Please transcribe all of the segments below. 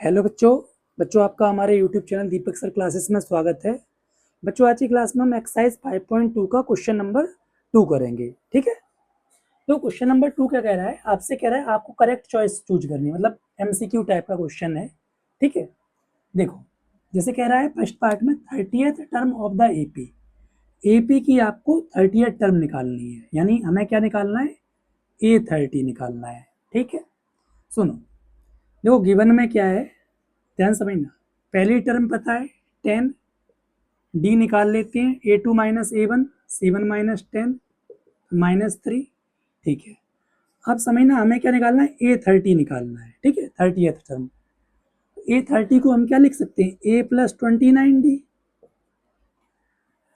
Hello बच्चों आपका हमारे यूट्यूब चैनल दीपक सर क्लासेस में स्वागत है। बच्चों आज की क्लास में हम एक्सरसाइज 5.2 का क्वेश्चन नंबर 2 करेंगे। ठीक है, तो क्वेश्चन नंबर 2 क्या कह रहा है, आपसे कह रहा है आपको करेक्ट चॉइस चूज करनी है, मतलब एमसीक्यू टाइप का क्वेश्चन है। ठीक है, देखो जैसे कह रहा है फर्स्ट पार्ट में 30th term of the AP की आपको 30th टर्म निकालनी है, यानी हमें क्या निकालना है, A30 निकालना है। ठीक है, सुनो देखो गिवन में क्या है, ध्यान समझना। पहली टर्म पता है 10, डी निकाल लेते हैं, A2 minus A1, C1 minus 10 minus 3। ठीक है, अब समझना हमें क्या निकालना है, A30 निकालना है। ठीक है, 30th टर्म। A30 को हम क्या लिख सकते हैं, A+29D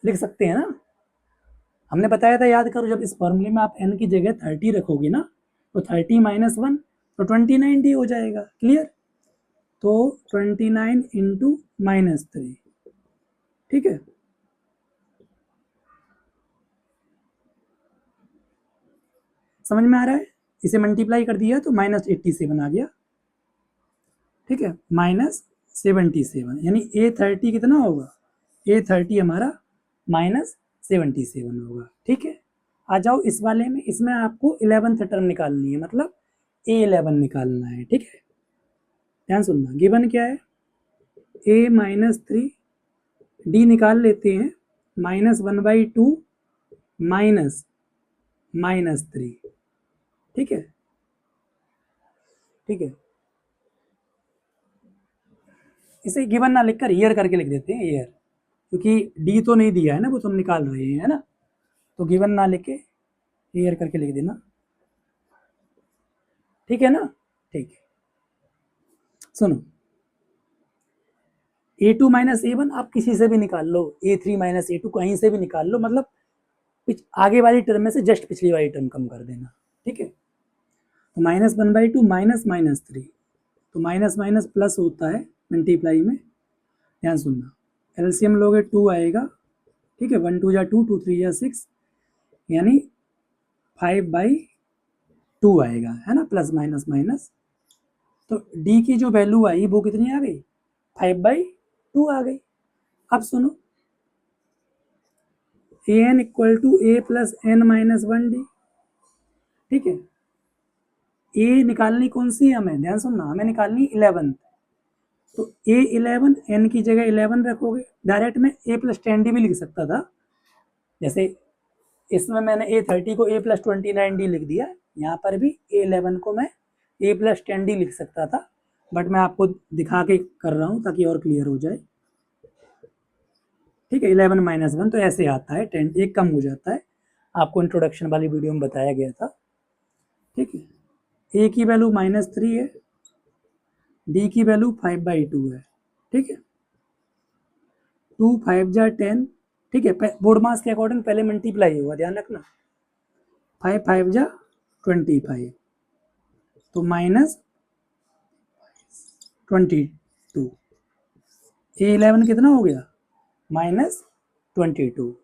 लिख सकते हैं ना। हमने बताया था, याद करो, जब इस फॉर्मूले में आप n की जगह 30 रखोगे ना, तो 30 माइनस 1 तो 29D हो जाएगा। क्लियर, तो 29 इंटू माइनस 3। ठीक है, समझ में आ रहा है। इसे मल्टीप्लाई कर दिया तो -87 आ गया। ठीक है, -77 यानी A30 कितना होगा, A30 हमारा -77 होगा। ठीक है, आ जाओ इस वाले में, इसमें आपको 11th टर्म निकालनी है, मतलब A11 निकालना है। ठीक है, ध्यान सुनना, गिवन क्या है, A-3, डी निकाल लेते हैं, -1/2 -3। ठीक है, ठीक है, इसे गिवन ना लिखकर ईयर करके लिख देते हैं, ईयर, क्योंकि डी तो नहीं दिया है ना, वो तो हम निकाल रहे हैं, है ना। तो गिवन ना लिख के ईयर करके लिख देना। ठीक है ना, ठीक है। सुनो, A2 माइनस A1 आप किसी से भी निकाल लो, A3 माइनस A2 कहीं से भी निकाल लो, मतलब आगे वाली टर्म में से जस्ट पिछली वाली टर्म कम कर देना। ठीक है, तो -1/2 -3, तो माइनस माइनस प्लस होता है मल्टीप्लाई में। ध्यान सुनना, एलसीएम लोगे 2 आएगा। ठीक है, 1 2 जा 2, 2 3 जा 6, यानी 5/2 आएगा, है ना, प्लस माइनस माइनस। तो डी की जो वैल्यू आई वो कितनी आ गई, 5/2 आ गई। अब सुनो, an इक्वल टू A+n-1D। ठीक है, ए निकालनी कौन सी है हमें, ध्यान सुनना, हमें निकालनी 11th। तो A11, n की जगह 11 रखोगे, डायरेक्ट में A+10D भी लिख सकता था, जैसे इसमें मैंने A30 को A+29D लिख दिया, यहाँ पर भी A11 को मैं A+10D लिख सकता था, बट मैं आपको दिखा के कर रहा हूँ ताकि और क्लियर हो जाए। ठीक है, 11 माइनस 1 तो ऐसे आता है, 10 एक कम हो जाता है, आपको इंट्रोडक्शन वाली वीडियो में बताया गया था। ठीक है, ए की वैल्यू -3 है, डी की वैल्यू 5/2 है। ठीक है, 2 5 जा 10। ठीक है, बोर्ड मास के अकॉर्डिंग पहले मल्टीप्लाई होगा, ध्यान रखना, 5 5 जा 25, तो -22। A11 कितना हो गया, -22।